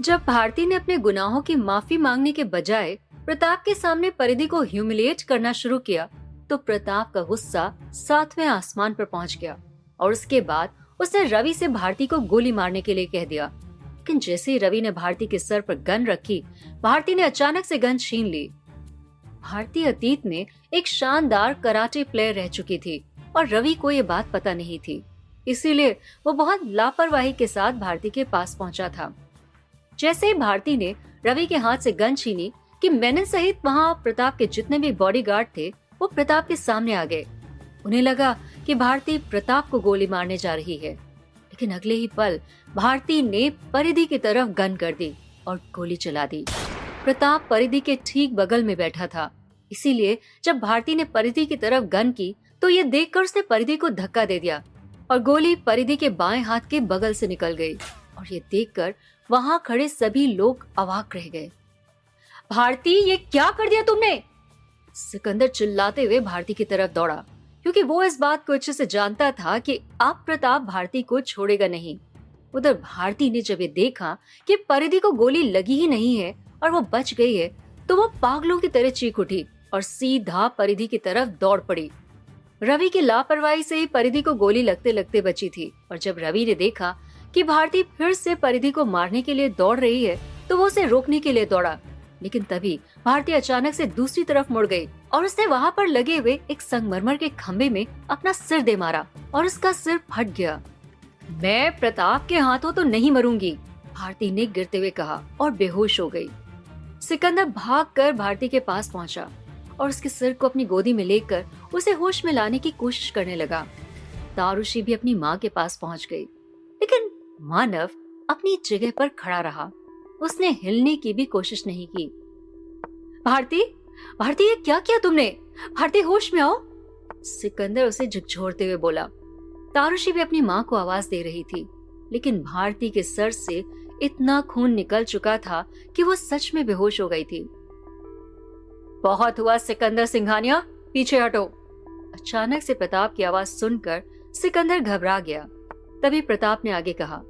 जब भारती ने अपने गुनाहों की माफी मांगने के बजाय प्रताप के सामने परिधि को ह्यूमिलिएट करना शुरू किया, तो प्रताप का गुस्सा 7वें आसमान पर पहुंच गया और उसके बाद उसने रवि से भारती को गोली मारने के लिए कह दिया। लेकिन जैसे ही रवि ने भारती के सर पर गन रखी, भारती ने अचानक से गन छीन ली। भारती अतीत में एक शानदार कराटे प्लेयर रह चुकी थी और रवि को ये बात पता नहीं थी, इसीलिए वो बहुत लापरवाही के साथ भारती के पास पहुंचा था। जैसे ही भारती ने रवि के हाथ से गन छीनी कि मेनन सहित वहां प्रताप के जितने भी बॉडीगार्ड थे वो प्रताप के सामने आ गए। उन्हें लगा कि भारती प्रताप को गोली मारने जा रही है, लेकिन अगले ही पल भारती ने परिधि की तरफ गन कर दी और गोली चला दी। प्रताप परिधि के ठीक बगल में बैठा था, इसीलिए जब भारती ने परिधि की तरफ गन की तो ये देखकर उसने परिधि को धक्का दे दिया और गोली परिधि के बाएं हाथ के बगल से निकल गई। और ये देखकर वहां खड़े सभी लोग अवाक रह गए। भारती, ये क्या कर दिया तुमने? सिकंदर चिल्लाते हुए भारती की तरफ दौड़ा, क्योंकि वो इस बात को अच्छे से जानता था कि अब प्रताप भारती को छोड़ेगा नहीं। उधर भारती ने जब ये देखा कि परिधि को गोली लगी ही नहीं है और वो बच गई है, तो वो पागलों की तरह चीख उठी और सीधा परिधि की तरफ दौड़ पड़ी। रवि की लापरवाही से ही परिधि को गोली लगते लगते बची थी और जब रवि ने देखा कि भारती फिर से परिधि को मारने के लिए दौड़ रही है, तो वो उसे रोकने के लिए दौड़ा। लेकिन तभी भारती अचानक से दूसरी तरफ मुड़ गई और उसने वहां पर लगे हुए एक संगमरमर के खंबे में अपना सिर दे मारा और उसका सिर फट गया। मैं प्रताप के हाथों तो नहीं मरूंगी, भारती ने गिरते हुए कहा और बेहोश हो गई। सिकंदर भागकर भारती के पास पहुंचा और उसके सिर को अपनी गोदी में लेकर उसे होश में लाने की कोशिश करने लगा। तारुषी भी अपनी माँ के पास पहुंच गई, लेकिन मानव अपनी जगह पर खड़ा रहा। उसने हिलने की भी कोशिश नहीं की। भारती, भारती, ये क्या किया तुमने? भारती, होश में आओ, सिकंदर उसे झकझोरते हुए बोला। तारुषी भी अपनी माँ को आवाज दे रही थी, लेकिन भारती के सर से इतना खून निकल चुका था कि वो सच में बेहोश हो गई थी। बहुत हुआ सिकंदर सिंघानिया, पीछे हटो। अचानक से प्रताप की आवाज सुनकर सिकंदर घबरा गया। तभी प्रताप ने आगे कहा,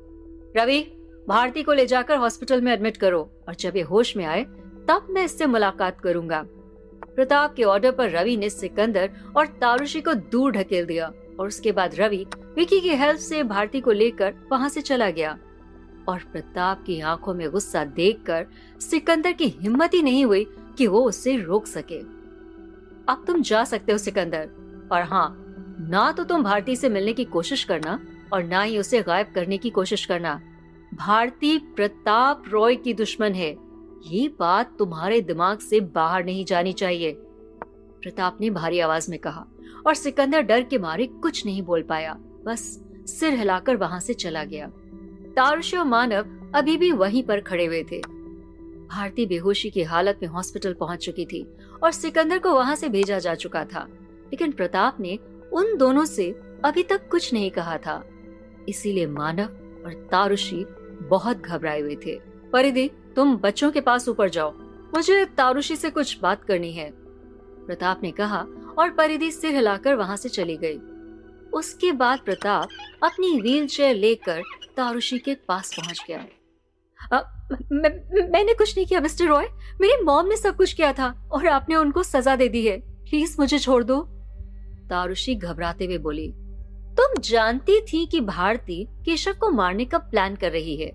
रवि, भारती को ले जाकर हॉस्पिटल में एडमिट करो और जब ये होश में आए तब मैं इससे मुलाकात करूंगा। प्रताप के ऑर्डर पर रवि ने सिकंदर और तारुषी को दूर ढकेल दिया और उसके बाद रवि विकी की हेल्प से भारती को लेकर वहां से चला गया। और प्रताप की आंखों में गुस्सा देखकर सिकंदर की हिम्मत ही नहीं हुई कि वो उसे रोक सके। अब तुम जा सकते हो सिकंदर, और हाँ, ना तो तुम भारती से मिलने की कोशिश करना और ना ही उसे गायब करने की कोशिश करना। भारती प्रताप रॉय की दुश्मन है, ये बात तुम्हारे दिमाग से बाहर नहीं जानी चाहिए, प्रताप ने भारी आवाज में कहा। और सिकंदर डर के मारे कुछ नहीं बोल पाया, बस सिर हिलाकर वहां से चला गया। तारुषी और मानव अभी भी वहीं पर खड़े हुए थे। भारती बेहोशी की हालत में हॉस्पिटल पहुंच चुकी थी और सिकंदर को वहां से भेजा जा चुका था, लेकिन प्रताप ने उन दोनों से अभी तक कुछ नहीं कहा था, इसीलिए मानव और तारुषी बहुत घबराए हुए थे। परिधि, तुम बच्चों के पास ऊपर जाओ, मुझे तारुषी से कुछ बात करनी है, प्रताप ने कहा और परिधि सिर हिलाकर वहां से चली गई। उसके बाद प्रताप अपनी व्हीलचेयर लेकर तारुषी के पास पहुंच गया। मैंने कुछ नहीं किया मिस्टर रॉय, मेरी मॉम ने सब कुछ किया था और आपने उनको सजा दे दी है, प्लीज मुझे छोड़ दो, तारुषी घबराते हुए बोली। तुम जानती थी कि भारती केशव को मारने का प्लान कर रही है,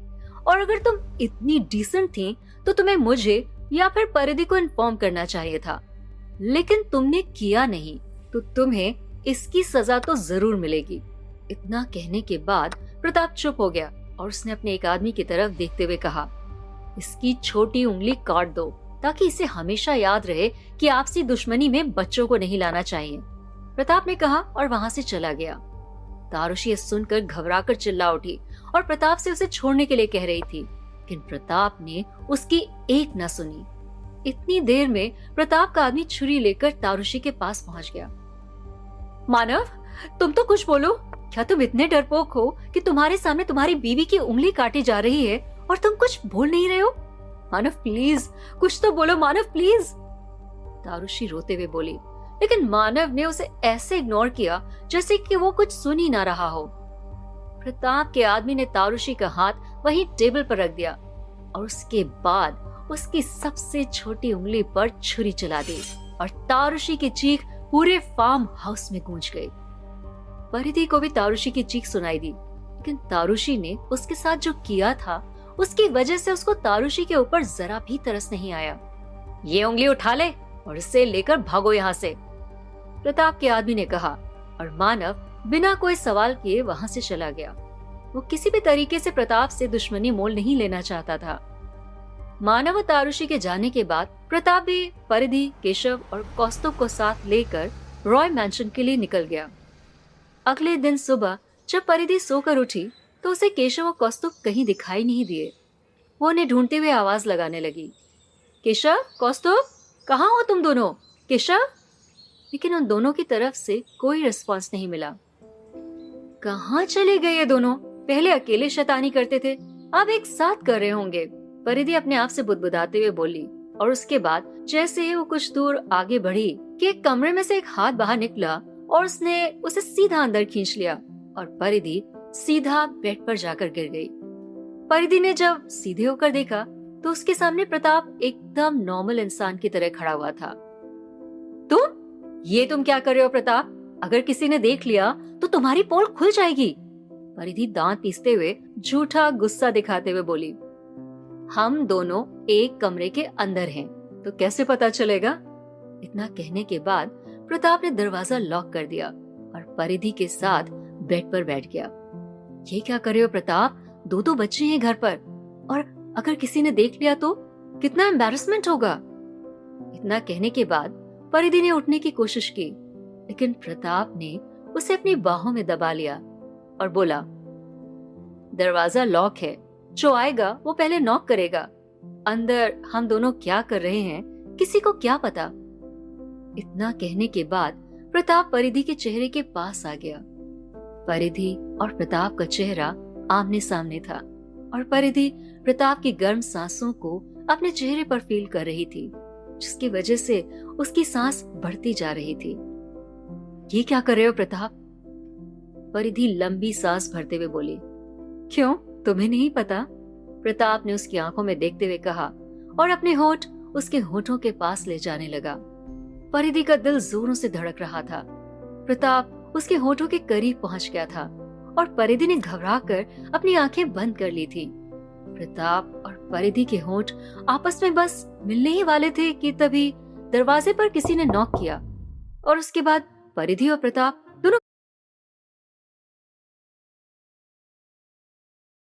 और अगर तुम इतनी डिसेंट थी तो तुम्हें मुझे या फिर परिधि को इन्फॉर्म करना चाहिए था, लेकिन तुमने किया नहीं, तो तुम्हें इसकी सजा तो जरूर मिलेगी। इतना कहने के बाद प्रताप चुप हो गया और उसने अपने एक आदमी की तरफ देखते हुए कहा, इसकी छोटी उंगली काट दो ताकि इसे हमेशा याद रहे कि आपसी दुश्मनी में बच्चों को नहीं लाना चाहिए, प्रताप ने कहा और वहां से चला गया। तारुषी सुनकर घबराकर चिल्ला उठी और प्रताप से उसे छोड़ने के लिए कह रही थी, लेकिन प्रताप ने उसकी एक न सुनी। इतनी देर में प्रताप का आदमी छुरी लेकर तारुषी के पास पहुंच गया। मानव, तुम तो कुछ बोलो, क्या तुम इतने डरपोक हो कि तुम्हारे सामने तुम्हारी बीवी की उंगली काटी जा रही है और तुम कुछ बोल नहीं रहे हो? मानव प्लीज, कुछ तो बोलो मानव प्लीज, तारुषी रोते हुए बोली, लेकिन मानव ने उसे ऐसे इग्नोर किया जैसे कि वो कुछ सुन ही ना रहा हो। प्रताप के आदमी ने तारुषी का हाथ वहीं टेबल पर रख दिया। और उसके बाद उसकी सबसे छोटी उंगली पर छुरी चला दी और तारुषी की चीख पूरे फार्म हाउस में गूंज गई। परिधि को भी तारुषी की चीख सुनाई दी, लेकिन तारुषी ने उसके साथ जो किया था उसकी वजह से उसको तारुषी के ऊपर जरा भी तरस नहीं आया। ये उंगली उठा ले और इसे लेकर भागो यहाँ से, प्रताप के आदमी ने कहा, और मानव बिना कोई सवाल किए वहां से चला गया। वो किसी भी तरीके से प्रताप से दुश्मनी मोल नहीं लेना चाहता था। मानव और तारुषी के जाने के बाद प्रताप भी परिधि, केशव और कौस्तुभ को साथ लेकर रॉय मैंशन के लिए निकल गया। अगले दिन सुबह जब परिधि सोकर उठी तो उसे केशव और कौस्तुभ कहीं दिखाई नहीं दिए। वो उन्हें ढूंढते हुए आवाज लगाने लगी, केशव, कौस्तुभ, कहाँ हो तुम दोनों? केशव। लेकिन उन दोनों की तरफ से कोई रिस्पॉन्स नहीं मिला। कहाँ चले गए ये दोनों? पहले अकेले शैतानी करते थे, अब एक साथ कर रहे होंगे, परिधि अपने आप से बुदबुदाते हुए बोली। और उसके बाद जैसे ही वो कुछ दूर आगे बढ़ी कि एक कमरे में से एक हाथ बाहर निकला और उसने उसे सीधा अंदर खींच लिया और परिधि सीधा बेड पर जाकर गिर गई। परिधि ने जब सीधे होकर देखा तो उसके सामने प्रताप एकदम नॉर्मल इंसान की तरह खड़ा हुआ था। तुम क्या कर रहे हो प्रताप? अगर किसी ने देख लिया तो तुम्हारी पोल खुल जाएगी, परिधि दांत पीसते हुए झूठा गुस्सा दिखाते हुए बोली। हम दोनों एक कमरे के अंदर हैं, तो कैसे पता चलेगा? इतना कहने के बाद प्रताप ने दरवाजा लॉक कर दिया और परिधि के साथ बेड पर बैठ गया। ये क्या कर रहे हो प्रताप? दो बच्चे हैं घर पर, और अगर किसी ने देख लिया तो कितना एम्बैरेसमेंट होगा। इतना कहने के बाद परिधि ने उठने की कोशिश की, लेकिन प्रताप ने उसे अपनी बाहों में दबा लिया और बोला, दरवाजा लॉक है, जो आएगा वो पहले नॉक करेगा। अंदर हम दोनों क्या कर रहे हैं किसी को क्या पता। इतना कहने के बाद प्रताप परिधि के चेहरे के पास आ गया। परिधि और प्रताप का चेहरा आमने सामने था और परिधि प्रताप की गर्म सांसों को अपने चेहरे पर फील कर रही थी, जिसकी वजह से उसकी सांस बढ़ती जा रही थी। ये क्या कर रहे हो प्रताप? परिधि लंबी सांस भरते हुए बोली। क्यों, तुम्हें नहीं पता? प्रताप ने उसकी आंखों में देखते हुए कहा और अपने होंठ उसके होठों के पास ले जाने लगा। परिधि का दिल जोरों से धड़क रहा था। प्रताप उसके होठों के करीब पहुंच गया था और परिधि ने घबराकर अपनी आंखें बंद कर ली थी। प्रताप और परिधि के होंठ आपस में बस मिलने ही वाले थे कि तभी दरवाजे पर किसी ने नॉक किया और उसके बाद परिधि और प्रताप